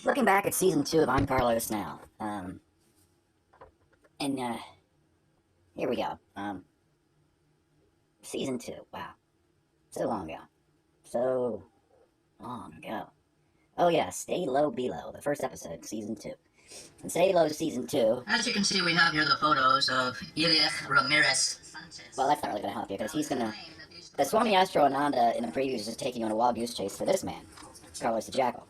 Looking back at season 2 of I'm Carlos Now, and here we go. Season 2, wow, so long ago, so long ago. Oh yeah, Stay Low, Be Low, the first episode, season 2. And Stay Low, season 2. As you can see, we have here the photos of Elias Ramirez. Well, that's not really gonna help you because he's gonna. The Swami Astro Ananda in the previews is just taking on a wild goose chase for this man, Carlos the Jackal,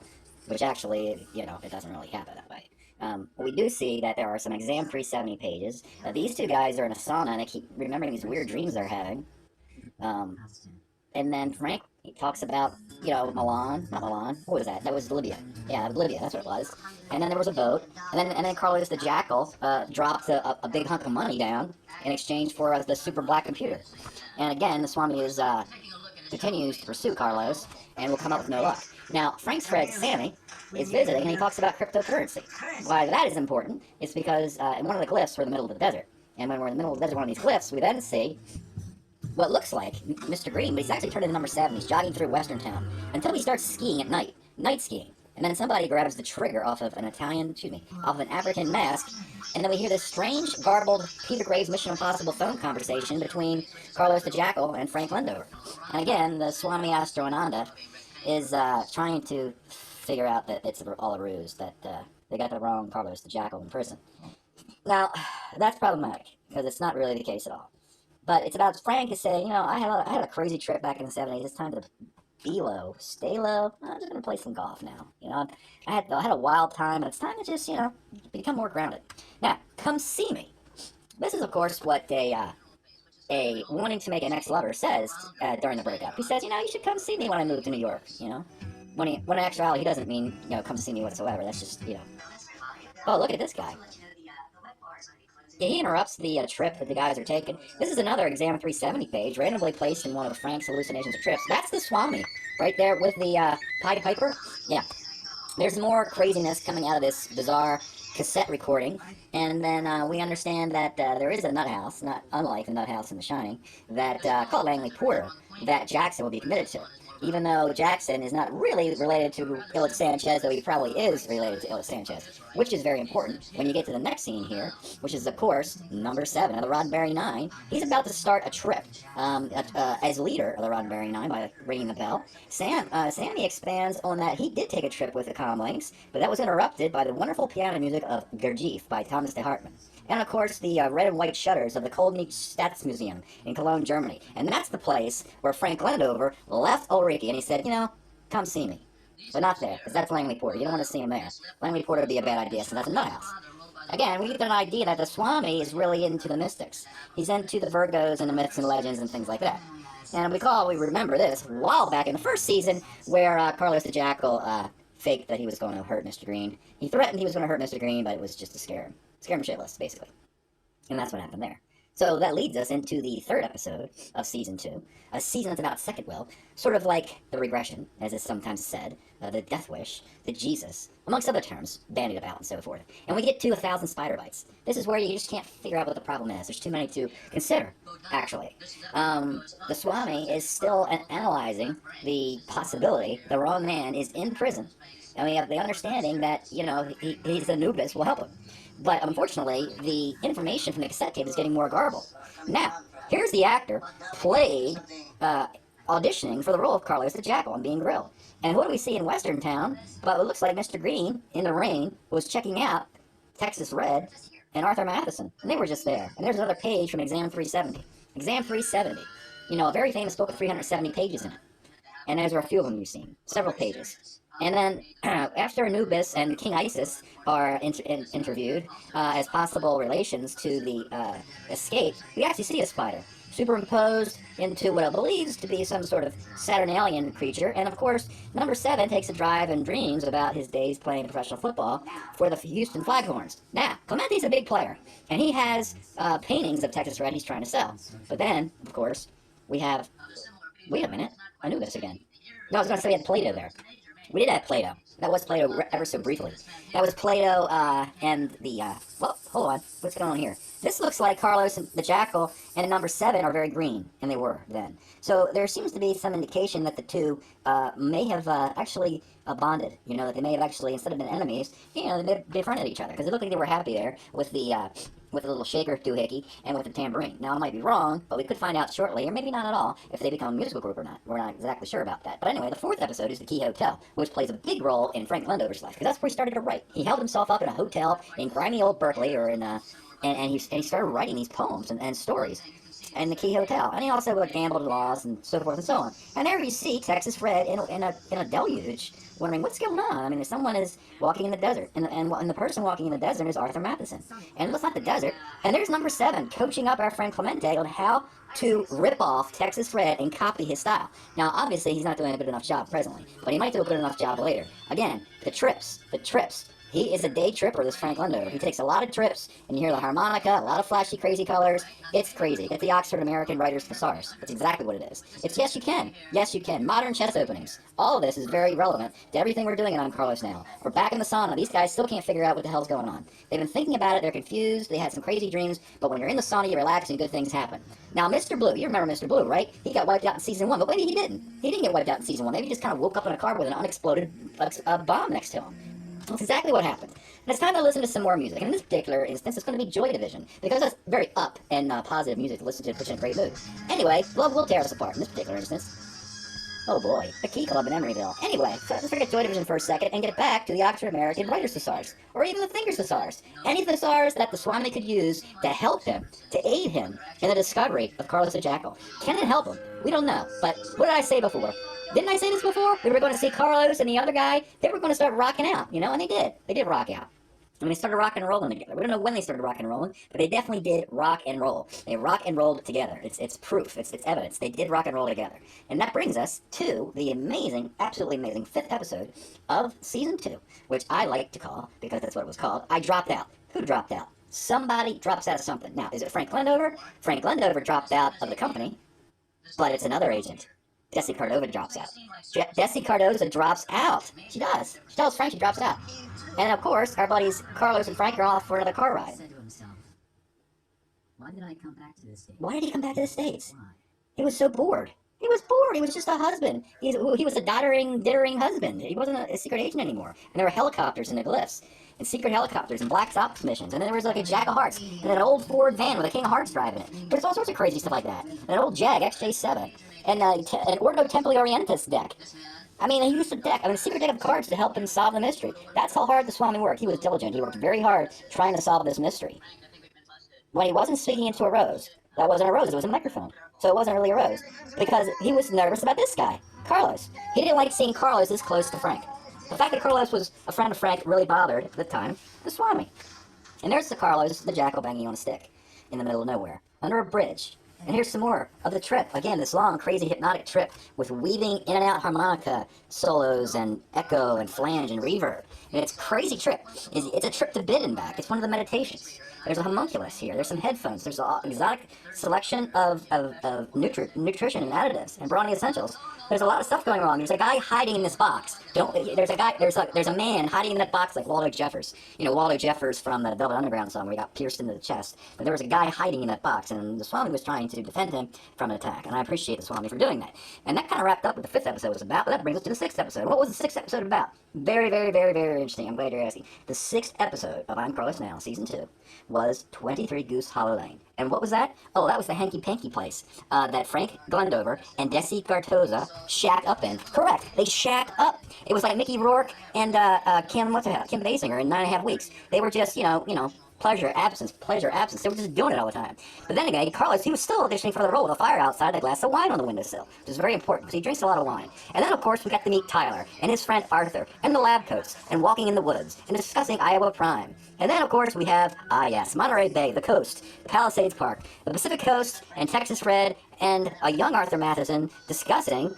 which actually, it doesn't really happen that way. We do see that there are some exam 370 pages. These two guys are in a sauna and they keep remembering these weird dreams they're having. And then Frank, he talks about, Milan, not Milan, what was that? That was Libya. Yeah, Libya, that's what it was. And then there was a boat, and then Carlos the Jackal dropped a big hunk of money down in exchange for the super black computer. And again, the Swami continues to pursue Carlos and will come up with no luck. Now, Frank's friend Sammy is visiting and he talks about cryptocurrency. Why that is important is because in one of the glyphs we're in the middle of the desert. And when we're in the middle of the desert, one of these glyphs, we then see what looks like Mr. Green, but he's actually turned into number 7. He's jogging through Western Town until he starts skiing at night, night skiing. And then somebody grabs the trigger off of an African mask, and then we hear this strange, garbled Peter Graves Mission Impossible phone conversation between Carlos the Jackal and Frank Lendover. And again, the Swami Astro Ananda is trying to figure out that it's all a ruse, that they got the wrong Carlos the Jackal in prison. Now, that's problematic, because it's not really the case at all. But it's about Frank is saying, I had a crazy trip back in the 70s. It's time to be low, stay low. I'm just going to play some golf now. I had a wild time, and it's time to just, become more grounded. Now, come see me. This is, of course, what a wanting to make an ex-lover says during the breakup. He says, you should come see me when I move to New York, When in actuality, he doesn't mean, come see me whatsoever. That's just, Oh, look at this guy. Yeah, he interrupts the trip that the guys are taking. This is another exam 370 page, randomly placed in one of Frank's hallucinations of trips. That's the Swami, right there with the Pied Piper. Yeah. There's more craziness coming out of this bizarre cassette recording, and then we understand that there is a nut house, not unlike the nut house in The Shining, that called Langley Porter, that Jackson will be committed to. Even though Jackson is not really related to Illich Sanchez, though he probably is related to Illich Sanchez, which is very important when you get to the next scene here, which is, of course, number 7 of the Roddenberry 9. He's about to start a trip as leader of the Roddenberry 9 by ringing the bell. Sammy expands on that he did take a trip with the Comlinks, but that was interrupted by the wonderful piano music of Gurdjieff by Thomas de Hartmann. And, of course, the red and white shutters of the Kolbnick Staatsmuseum in Cologne, Germany. And that's the place where Frank Lendover left Ulrike, and he said, come see me. But not there, because that's Langley Porter. You don't want to see him there. Langley Porter would be a bad idea, so that's a nut house. Again, we get an idea that the Swami is really into the mystics. He's into the Virgos and the myths and legends and things like that. And we remember this a while back in the first season where Carlos the Jackal faked that he was going to hurt Mr. Green. He threatened he was going to hurt Mr. Green, but it was just to scare him. Scare him shitless, basically. And that's what happened there. So that leads us into the 3rd episode of Season 2, a season that's about second will, sort of like the regression, as is sometimes said, the death wish, the Jesus, amongst other terms, bandied about and so forth. And we get to 1,000 spider bites. This is where you just can't figure out what the problem is. There's too many to consider, actually. The Swami is still analyzing the possibility the wrong man is in prison, and we have the understanding that, he's Anubis will help him. But unfortunately, the information from the cassette tape is getting more garbled. Now, here's the actor played auditioning for the role of Carlos the Jackal and being grilled. And what do we see in Western Town? But it looks like Mr. Green, in the rain, was checking out Texas Red and Arthur Matheson. And they were just there. And there's another page from Exam 370. Exam 370. A very famous book with 370 pages in it. And there's a few of them you've seen. Several pages. And then, after Anubis and King Isis are interviewed as possible relations to the escape, we actually see a spider superimposed into what it believes to be some sort of Saturnalian creature. And of course, number 7 takes a drive and dreams about his days playing professional football for the Houston Flaghorns. Now, Clementi's a big player, and he has paintings of Texas Red he's trying to sell. But then, of course, we have, wait a minute, Anubis again. No, I was going to say we had Plato there. We did have Plato. That was Plato ever so briefly. That was Plato and the, well, hold on. What's going on here? This looks like Carlos and the Jackal and number 7 are very green, and they were then. So there seems to be some indication that the two may have actually bonded. You know, that they may have actually, instead of been enemies, you know, they may have befriended each other, because it looked like they were happy there with the little shaker doohickey and with the tambourine. Now, I might be wrong, but we could find out shortly, or maybe not at all, if they become a musical group or not. We're not exactly sure about that. But anyway, the 4th episode is the Key Hotel, which plays a big role in Frank Glendover's life, because that's where he started to write. He held himself up in a hotel in grimy old Berkeley, or in and he started writing these poems and stories in the Key Hotel. And he also gambled in laws and so forth and so on. And there you see Texas Fred in a deluge, wondering what's going on. I mean, someone is walking in the desert, and the person walking in the desert is Arthur Matheson. And it's not the desert. And there's number 7 coaching up our friend Clemente on how to rip off Texas Fred and copy his style. Now, obviously, he's not doing a good enough job presently, but he might do a good enough job later. Again, the trips. He is a day tripper, this Frank Glendover. He takes a lot of trips, and you hear the harmonica, a lot of flashy, crazy colors. It's crazy. It's the Oxford American Writers' Thesaurus. That's exactly what it is. It's yes, you can. Yes, you can. Modern chess openings. All of this is very relevant to everything we're doing on Carlos now. We're back in the sauna. These guys still can't figure out what the hell's going on. They've been thinking about it. They're confused. They had some crazy dreams. But when you're in the sauna, you relax, and good things happen. Now, Mr. Blue, you remember Mr. Blue, right? He got wiped out in Season 1, but maybe he didn't. He didn't get wiped out in Season 1. Maybe he just kind of woke up in a car with an unexploded bomb next to him. That's exactly what happened. And it's time to listen to some more music. And in this particular instance, it's going to be Joy Division, because that's very up and positive music to listen to, puts you in a great mood. Anyway, love will tear us apart in this particular instance. Oh boy, the Key Club in Emeryville. Anyway, so let's forget Joy Division for a second and get back to the Oxford American Writers' Thesaurus, or even the Thinker's Thesaurus. Any thesaurus that the Swami could use to help him, to aid him in the discovery of Carlos the Jackal. Can it help him? We don't know. But what did I say before? Didn't I say this before? We were going to see Carlos and the other guy. They were going to start rocking out, you know, and they did. They did rock out. And they started rock and rolling together. We don't know when they started rock and rolling, but they definitely did rock and roll. They rock and rolled together. It's proof. It's evidence. They did rock and roll together. And that brings us to the amazing, absolutely amazing 5th episode of Season 2, which I like to call, because that's what it was called, I Dropped Out. Who dropped out? Somebody drops out of something. Now, is it Frank Glendover? Frank Glendover dropped out of the company, but it's another agent. Desi Cordova drops out. Desi Cordova drops out. She does. She tells Frank she drops out. And of course, our buddies Carlos and Frank are off for another car ride. Why did I come back to the States? Why did he come back to the States? Why? He was so bored. He was bored. He was just a husband. He was a dittering husband. He wasn't a secret agent anymore. And there were helicopters in the glyphs, and secret helicopters, and black ops missions. And then there was like a Jack of Hearts, and an old Ford van with a King of Hearts driving it. There's all sorts of crazy stuff like that. And an old Jag XJ7, and an Ordo Templi Orientis deck. I mean, he used a deck, a secret deck of cards to help him solve the mystery. That's how hard the Swami worked. He was diligent. He worked very hard trying to solve this mystery. When he wasn't speaking into a rose, that wasn't a rose, it was a microphone. So it wasn't really a rose, because he was nervous about this guy, Carlos. He didn't like seeing Carlos this close to Frank. The fact that Carlos was a friend of Frank really bothered, at the time, the Swami. And there's the Carlos, the Jackal, banging on a stick in the middle of nowhere, under a bridge. And here's some more of the trip. Again, this long, crazy, hypnotic trip with weaving in and out harmonica solos and echo and flange and reverb. And it's a crazy trip. It's a trip to Bid and back. It's one of the meditations. There's a homunculus here. There's some headphones. There's an exotic selection of nutrition and additives and brawny essentials. There's a lot of stuff going wrong. There's a guy hiding in this box. There's a man hiding in that box like Waldo Jeffers. You know, Waldo Jeffers from the Velvet Underground song where he got pierced into the chest. But there was a guy hiding in that box, and the Swami was trying to defend him from an attack. And I appreciate the Swami for doing that. And that kind of wrapped up what the 5th episode was about, but that brings us to the 6th episode. What was the 6th episode about? Very, very, very, very interesting. I'm glad you're asking. The 6th episode of I'm Carlos Now, Season 2, was 23 Goose Hollow Lane. And what was that? Oh, that was the hanky-panky place that Frank Glendover and Desi Cartoza shack up in. Correct. They shack up. It was like Mickey Rourke and Kim Basinger in 9.5 Weeks. They were just, you know, pleasure, absence. They were just doing it all the time. But then again, Carlos, he was still auditioning for the role with a fire outside, a glass of wine on the windowsill, which is very important because he drinks a lot of wine. And then, of course, we got to meet Tyler and his friend Arthur and the lab coats and walking in the woods and discussing Iowa Prime. And then, of course, we have, Monterey Bay, the coast, the Palisades Park, the Pacific Coast, and Texas Red, and a young Arthur Matheson discussing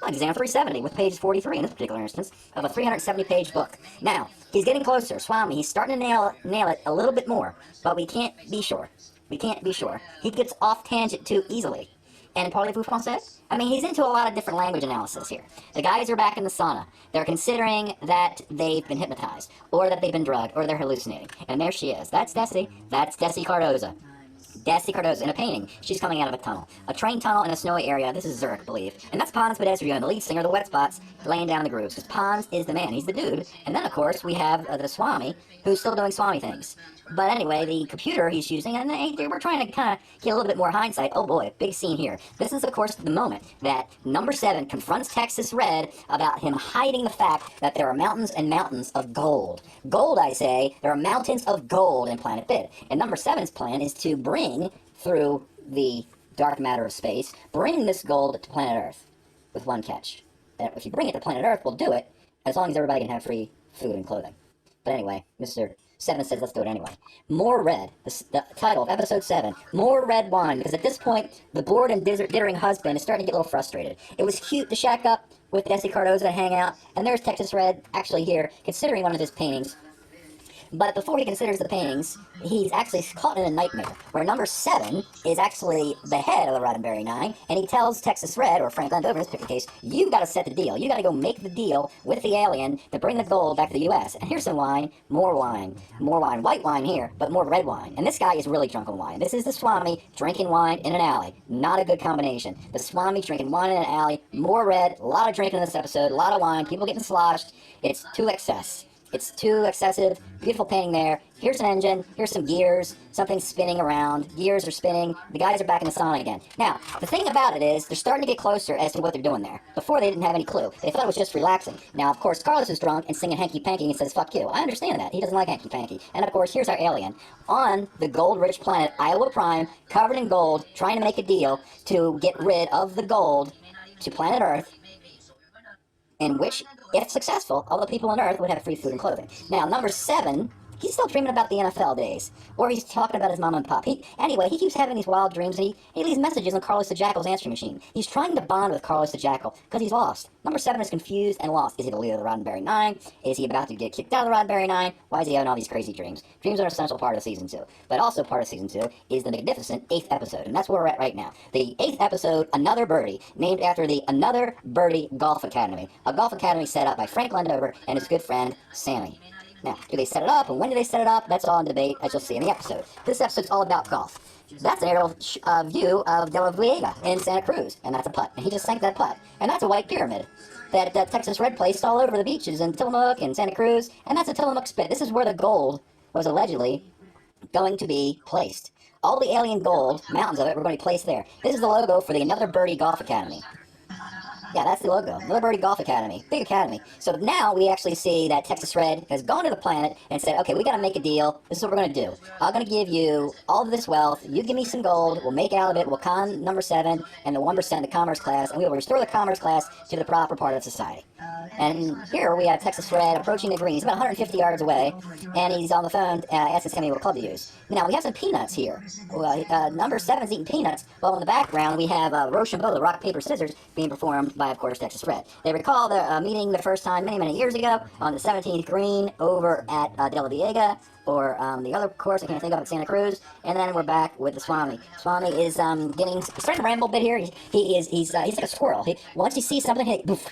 Exam 370 with page 43 in this particular instance of a 370-page book. Now, he's getting closer. Swami, he's starting to nail it a little bit more, but we can't be sure. He gets off tangent too easily. And parlez-vous français? I mean, he's into a lot of different language analysis here. The guys are back in the sauna. They're considering that they've been hypnotized, or that they've been drugged, or they're hallucinating. And there she is. That's Desi. That's Desi Cardoza. Desi Cardoza in a painting. She's coming out of a tunnel. A train tunnel in a snowy area. This is Zurich, I believe. And that's Pons Pedestrian, the lead singer of the Wet Spots, laying down the grooves. Because Pons is the man. He's the dude. And then, of course, we have the Swami, who's still doing Swami things. But anyway, the computer he's using, and we're trying to kind of get a little bit more hindsight. Oh boy, big scene here. This is, of course, the moment that number 7 confronts Texas Red about him hiding the fact that there are mountains and mountains of gold. Gold, I say, there are mountains of gold in Planet Bid. And number 7's plan is to bring, through the dark matter of space, bring this gold to planet Earth with one catch. That if you bring it to planet Earth, we'll do it, as long as everybody can have free food and clothing. But anyway, Mr. 7 says, let's do it anyway. More red. The title of episode 7. More red wine. Because at this point, the bored and dithering husband is starting to get a little frustrated. It was cute to shack up with Desi Cardoza and hang out. And there's Texas Red actually here, considering one of his paintings. But before he considers the paintings, he's actually caught in a nightmare, where number 7 is actually the head of the Roddenberry 9, and he tells Texas Red, or Frank Landover in this particular case, you gotta set the deal. You gotta go make the deal with the alien to bring the gold back to the U.S. And here's some wine, more wine, white wine here, but more red wine. And this guy is really drunk on wine. This is the Swami drinking wine in an alley. Not a good combination. The Swami drinking wine in an alley, more red, a lot of drinking in this episode, a lot of wine, people getting sloshed. It's too excess. It's too excessive. Beautiful painting there. Here's an engine. Here's some gears. Something's spinning around. Gears are spinning. The guys are back in the sauna again. Now, the thing about it is, they're starting to get closer as to what they're doing there. Before, they didn't have any clue. They thought it was just relaxing. Now, of course, Carlos is drunk and singing Hanky Panky and says, fuck you. I understand that. He doesn't like Hanky Panky. And, of course, here's our alien. On the gold-rich planet, Iowa Prime, covered in gold, trying to make a deal to get rid of the gold to planet Earth, in which, if successful, all the people on Earth would have free food and clothing. Now, number 7, he's still dreaming about the NFL days, or he's talking about his mom and pop. Anyway, he keeps having these wild dreams, and he leaves messages on Carlos the Jackal's answering machine. He's trying to bond with Carlos the Jackal, because he's lost. Number 7 is confused and lost. Is he the leader of the Roddenberry 9? Is he about to get kicked out of the Roddenberry 9? Why is he having all these crazy dreams? Dreams are an essential part of Season 2. But also part of Season 2 is the magnificent 8th episode, and that's where we're at right now. The 8th episode, Another Birdie, named after the Another Birdie Golf Academy, a golf academy set up by Frank Landover and his good friend, Sammy. Now, do they set it up, and when do they set it up? That's all in debate, as you'll see in the episode. This episode's all about golf. That's an aerial view of De La Viega in Santa Cruz, and that's a putt. And he just sank that putt. And that's a white pyramid that Texas Red placed all over the beaches in Tillamook and Santa Cruz, and that's a Tillamook spit. This is where the gold was allegedly going to be placed. All the alien gold, mountains of it, were going to be placed there. This is the logo for the Another Birdie Golf Academy. Yeah, that's the logo. Another Birdie Golf Academy. Big academy. So now we actually see that Texas Red has gone to the planet and said, okay, we got to make a deal. This is what we're going to do. I'm going to give you all of this wealth. You give me some gold. We'll make out of it. We'll con number 7 and the 1% the commerce class, and we will restore the commerce class to the proper part of society. And here we have Texas Red approaching the green. He's about 150 yards away, and he's on the phone asking Sammy what club to use. Now, we have some peanuts here. Number 7's eating peanuts, while in the background we have Rochambeau, the rock, paper, scissors, being performed by, of course, Texas Red. They recall the meeting the first time many years ago on the 17th green over at De La Viega, or the other course I can't think of at Santa Cruz, and then we're back with the Swami. Swami is he's starting to ramble a bit here. He's like a squirrel. Once he sees something,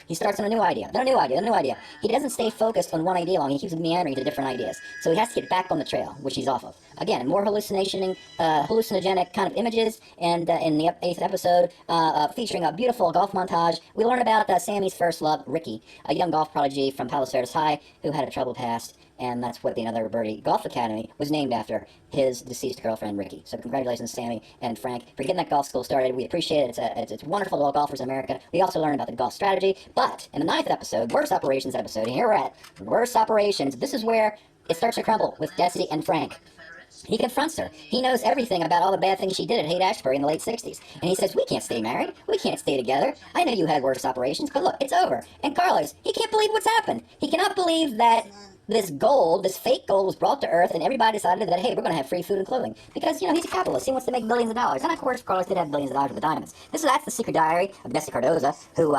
he starts on a new idea, then a new idea, then a new idea. He doesn't stay focused on one idea long. He keeps meandering to different ideas. So he has to get back on the trail, which he's off of. Again, more hallucinogenic kind of images, and in the 8th episode, featuring a beautiful golf montage, we learn about Sammy's first love, Ricky, a young golf prodigy from Palos Verdes High who had a troubled past. And that's what the Another Birdie Golf Academy was named after, his deceased girlfriend, Ricky. So congratulations, Sammy and Frank, for getting that golf school started. We appreciate it. It's wonderful to all golfers in America. We also learned about the golf strategy. But in the 9th episode, Worst Operations episode, and here we're at Worst Operations. This is where it starts to crumble with Desi and Frank. He confronts her. He knows everything about all the bad things she did at Haight-Ashbury in the late 60s. And he says, we can't stay married. We can't stay together. I know you had worse operations, but look, it's over. And Carlos, he can't believe what's happened. He cannot believe that this gold, this fake gold, was brought to Earth, and everybody decided that, hey, we're going to have free food and clothing. Because, he's a capitalist. He wants to make billions of dollars. And, of course, Carlos did have billions of dollars with the diamonds. That's the secret diary of Desi Cardoza, who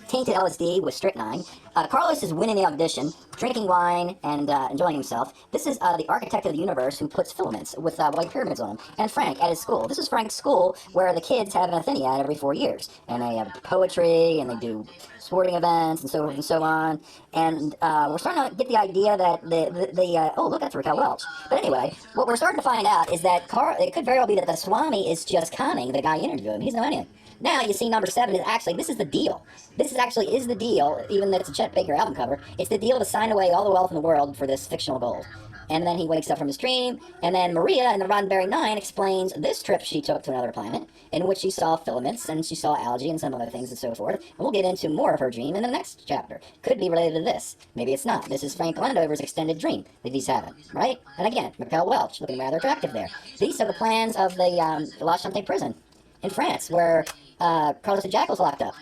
tainted LSD with strychnine, Carlos is winning the audition, drinking wine and enjoying himself. This is the architect of the universe who puts filaments with white pyramids on them. And Frank at his school. This is Frank's school where the kids have an Atheniad every 4 years. And they have poetry and they do sporting events and so forth and so on. And we're starting to get the idea that oh, look, that's Raquel Welch. But anyway, what we're starting to find out is that it could very well be that the Swami is just conning the guy interviewing him. He's no anything. Now you see number 7 is actually, this is the deal. This is the deal, even though it's a Chet Baker album cover. It's the deal to sign away all the wealth in the world for this fictional gold. And then he wakes up from his dream, and then Maria in the Roddenberry 9 explains this trip she took to another planet, in which she saw filaments, and she saw algae and some other things and so forth. And we'll get into more of her dream in the next chapter. Could be related to this. Maybe it's not. This is Frank Lendover's extended dream that he's having, right? And again, Raquel Welch, looking rather attractive there. These are the plans of the La Chante prison in France, where Carlos the Jackal's locked up.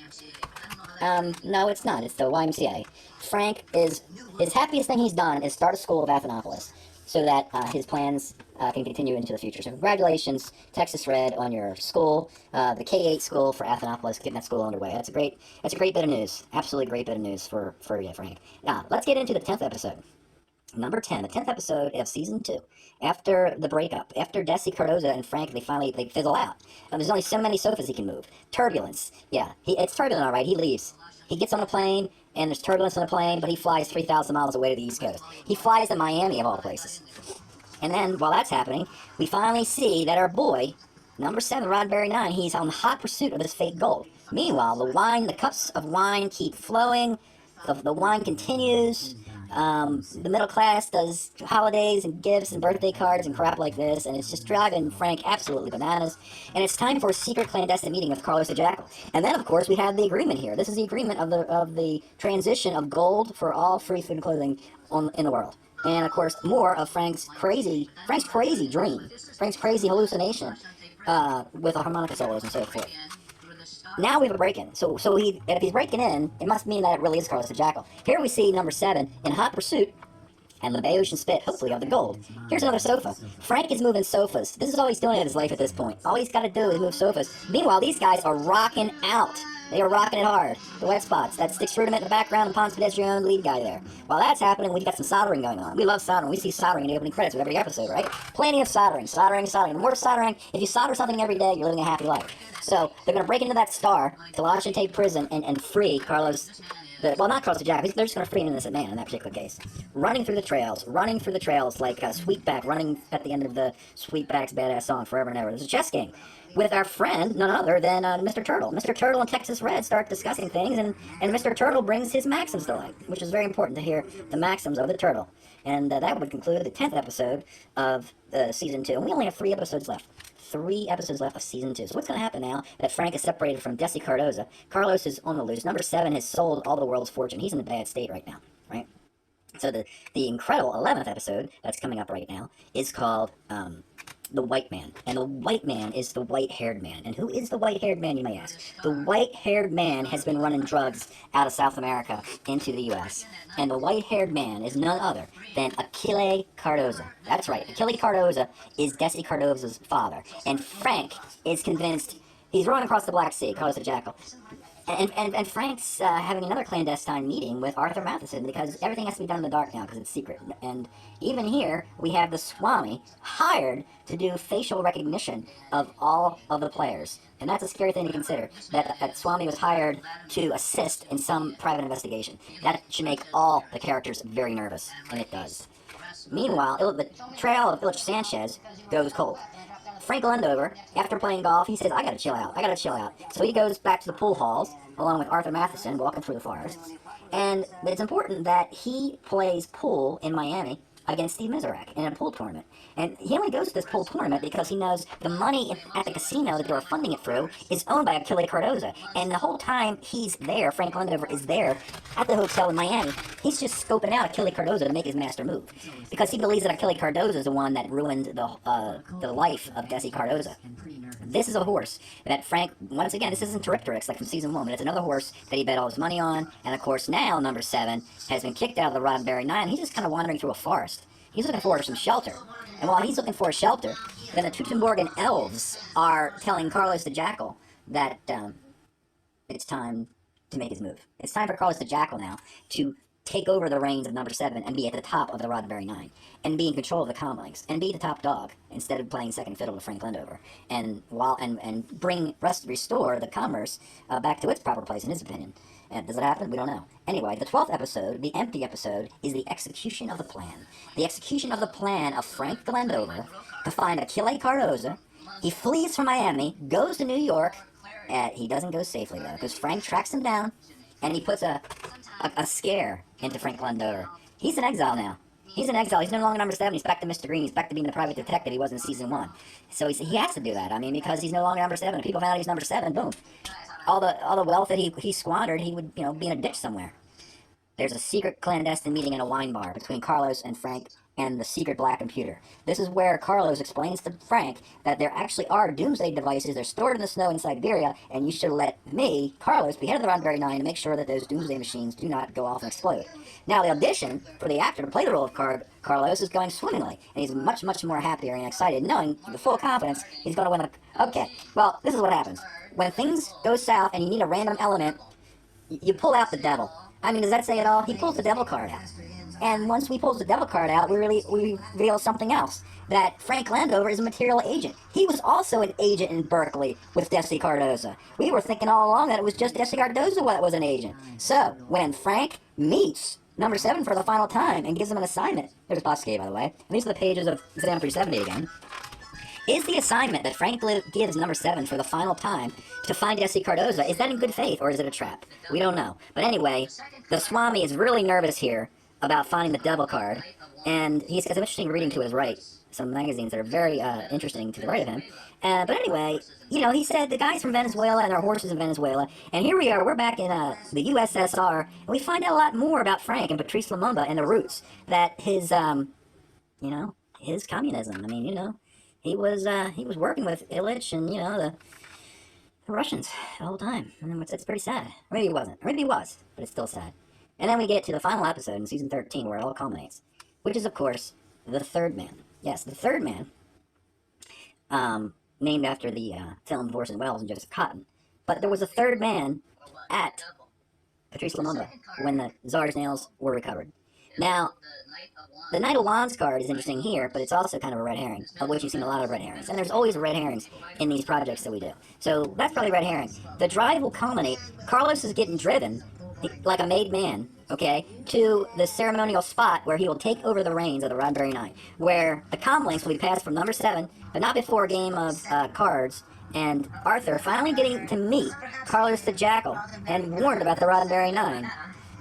No, it's not. It's the YMCA. Frank is, his happiest thing he's done is start a school of Athenopolis so that his plans can continue into the future. So congratulations, Texas Red, on your school, the K-8 school for Athenopolis, getting that school underway. That's a great bit of news. Absolutely great bit of news for you, Frank. Now, let's get into the 10th episode. Number 10, the 10th episode of Season 2. After the breakup, after Desi Cardoza and Frank, they fizzle out. There's only so many sofas he can move. Turbulence. Yeah, it's turbulent, all right. He leaves. He gets on a plane, and there's turbulence on the plane, but he flies 3,000 miles away to the East Coast. He flies to Miami, of all places. And then, while that's happening, we finally see that our boy, number 7, Roddenberry 9, he's on the hot pursuit of this fake gold. Meanwhile, the cups of wine keep flowing. The wine continues. The middle class does holidays and gifts and birthday cards and crap like this, and it's just driving Frank absolutely bananas. And it's time for a secret clandestine meeting with Carlos the Jackal. And then, of course, we have the agreement here. This is the agreement of the transition of gold for all free food and clothing in the world. And, of course, more of Frank's crazy dream, Frank's crazy hallucination with the harmonica solos and so forth. Now we have a break-in. So if he's breaking in, it must mean that it really is Carlos the Jackal. Here we see number 7 in hot pursuit, and the Bayesian spit, hopefully, of the gold. Here's another sofa. Frank is moving sofas. This is all he's doing in his life at this point. All he's got to do is move sofas. Meanwhile, these guys are rocking out. They are rocking it hard. The wet spots. That's Stix Rudiment in the background, and Ponce Pedestrian, the lead guy there. While that's happening, we've got some soldering going on. We love soldering. We see soldering in the opening credits of every episode, right? Plenty of soldering. The more soldering, if you solder something every day, you're living a happy life. So they're going to break into that star to La Chante prison and free Carlos. Well, not Carlos the Jackal. They're just going to free an innocent man in that particular case. Running through the trails like Sweetback running at the end of the Sweetback's badass song, Forever and Ever. There's a chess game with our friend, none other than Mr. Turtle. Mr. Turtle and Texas Red start discussing things, and Mr. Turtle brings his maxims to light, which is very important to hear the maxims of the turtle. And that would conclude the 10th episode of Season 2. And we only have 3 episodes left. 3 episodes left of Season 2. So what's going to happen now that Frank is separated from Desi Cardoza? Carlos is on the loose. Number 7 has sold all the world's fortune. He's in a bad state right now, right? So the incredible 11th episode that's coming up right now is called The White Man. And the White Man is the white-haired man. And who is the white-haired man, you may ask? The white-haired man has been running drugs out of South America into the U.S. And the white-haired man is none other than Achille Cardoza. That's right. Achille Cardoza is Desi Cardoza's father. And Frank is convinced he's rowing across the Black Sea, Carlos the Jackal. And Frank's having another clandestine meeting with Arthur Matheson because everything has to be done in the dark now because it's secret. And even here, we have the Swami hired to do facial recognition of all of the players. And that's a scary thing to consider, that Swami was hired to assist in some private investigation. That should make all the characters very nervous, and it does. Meanwhile, the trail of Illich Sanchez goes cold. Frank Lendover, after playing golf, he says, I gotta chill out. So he goes back to the pool halls, along with Arthur Matheson, walking through the forests. And it's important that he plays pool in Miami against Steve Miserak in a pool tournament. And he only goes to this pool tournament because he knows the money at the casino that they were funding it through is owned by Achille Cardoza. And the whole time he's there, Frank Lendover is there at the hotel in Miami, he's just scoping out Achille Cardoza to make his master move. Because he believes that Achille Cardoza is the one that ruined the life of Desi Cardoza. This is a horse that Frank, once again, this isn't Terripteryx like from Season 1, but it's another horse that he bet all his money on. And of course now, number 7 has been kicked out of the Roddenberry 9. He's just kind of wandering through a forest. He's looking for some shelter. And while he's looking for a shelter, then the Teutoburgan elves are telling Carlos the Jackal that it's time to make his move. It's time for Carlos the Jackal now to take over the reins of number 7 and be at the top of the Roddenberry 9 and be in control of the comlinks and be the top dog instead of playing second fiddle to Frank Lindover and restore the commerce back to its proper place in his opinion. And does it happen? We don't know. Anyway, the 12th episode, the empty episode, is the execution of the plan. The execution of the plan of Frank Glendover to find Achille Cardoza. He flees from Miami, goes to New York. He doesn't go safely though, because Frank tracks him down, and he puts a scare into Frank Glendover. He's in exile now. He's in exile. He's no longer number 7. He's back to Mr. Green. He's back to being the private detective he was in season 1. So he has to do that. I mean, because he's no longer number 7. If people found out he's number 7, boom. All the wealth that he squandered, he would, be in a ditch somewhere. There's a secret clandestine meeting in a wine bar between Carlos and Frank and the secret black computer. This is where Carlos explains to Frank that there actually are doomsday devices. They're stored in the snow in Siberia, and you should let me, Carlos, be head of the Roddenberry 9 to make sure that those doomsday machines do not go off and explode. Now, the audition for the actor to play the role of Carlos is going swimmingly, and he's much, much more happier and excited, knowing with full confidence he's going to win the... Okay, well, this is what happens. When things go south and you need a random element, you pull out the devil. I mean, does that say it all? He pulls the devil card out. And once we pulls the devil card out, we reveal something else. That Frank Landover is a material agent. He was also an agent in Berkeley with Desi Cardoza. We were thinking all along that it was just Desi Cardoza that was an agent. So, when Frank meets number 7 for the final time and gives him an assignment, there's Bosque, by the way, and these are the pages of Exam 370 again, is the assignment that Frank gives number 7 for the final time to find Desi Cardoza, is that in good faith or is it a trap? We don't know. But anyway, the Swami is really nervous here about finding the devil card, and he's got some interesting reading to his right, some magazines that are very interesting to the right of him. But anyway, he said the guy's from Venezuela and there are horses in Venezuela, and here we are, we're back in the USSR, and we find out a lot more about Frank and Patrice Lumumba and the roots, that his communism, I mean, he was working with Illich and, the Russians the whole time, and it's pretty sad. Or maybe he wasn't, or maybe he was, but it's still sad. And then we get to the final episode in season 13 where it all culminates, which is, of course, the Third Man. Yes, the Third Man, named after the film of Orson Welles and Joseph Cotton. But there was a third man at Patrice Lumumba when the Tsar's nails were recovered. Now, the Knight of Wands card is interesting here, but it's also kind of a red herring, of which you've seen a lot of red herrings. And there's always red herrings in these projects that we do. So that's probably red herring. The drive will culminate. Carlos is getting driven like a made man, okay, to the ceremonial spot where he will take over the reins of the Roddenberry 9, where the comlinks will be passed from number 7, but not before a game of cards, and Arthur finally getting to meet Carlos the Jackal and warned about the Roddenberry 9.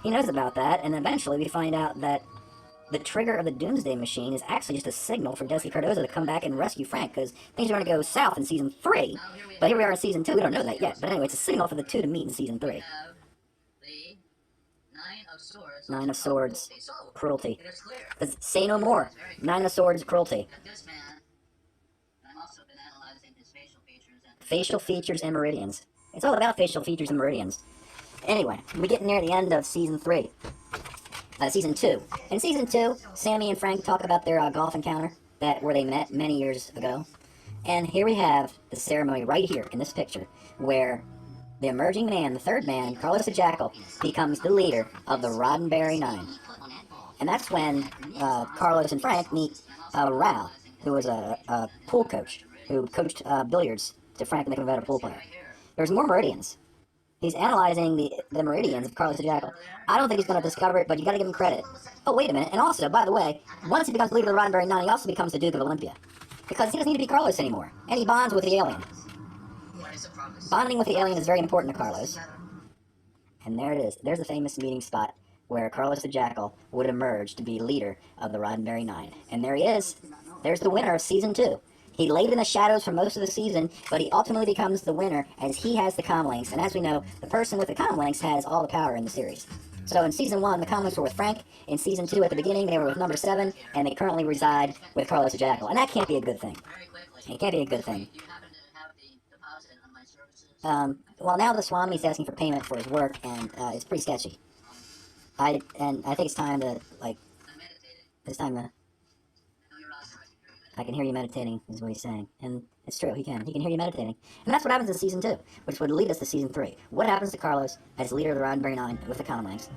He knows about that, and eventually we find out that the trigger of the Doomsday Machine is actually just a signal for Desi Cardoza to come back and rescue Frank, because things are going to go south in season 3, but here we are in season 2, we don't know that yet, but anyway, it's a signal for the two to meet in season 3. Nine of Swords, cruelty. Say no more. Nine of Swords, cruelty. Facial features and meridians. It's all about facial features and meridians. Anyway, we get near the end of season 3. Season 2. In season 2, Sammy and Frank talk about their golf encounter where they met many years ago. And here we have the ceremony right here in this picture where the emerging man, the third man, Carlos the Jackal, becomes the leader of the Roddenberry 9. And that's when Carlos and Frank meet Rao, who was a pool coach, who coached billiards to Frank to make him a better pool player. There's more meridians. He's analyzing the meridians of Carlos the Jackal. I don't think he's going to discover it, but you got to give him credit. Oh, wait a minute. And also, by the way, once he becomes the leader of the Roddenberry 9, he also becomes the Duke of Olympia. Because he doesn't need to be Carlos anymore. And he bonds with the alien. Bonding with the alien is very important to Carlos. And there it is. There's the famous meeting spot where Carlos the Jackal would emerge to be leader of the Roddenberry 9. And there he is. There's the winner of season 2. He laid in the shadows for most of the season, but he ultimately becomes the winner as he has the comlinks. And as we know, the person with the comlinks has all the power in the series. So in season 1, the comlinks were with Frank. In season 2, at the beginning, they were with number 7, and they currently reside with Carlos the Jackal. And that can't be a good thing. It can't be a good thing. Well, now the Swami's asking for payment for his work, and it's pretty sketchy. I think it's time to I can hear you meditating, is what he's saying. And it's true, he can. He can hear you meditating. And that's what happens in season 2, which would lead us to season 3. What happens to Carlos as leader of the Roddenberry Nine with the Conlangs?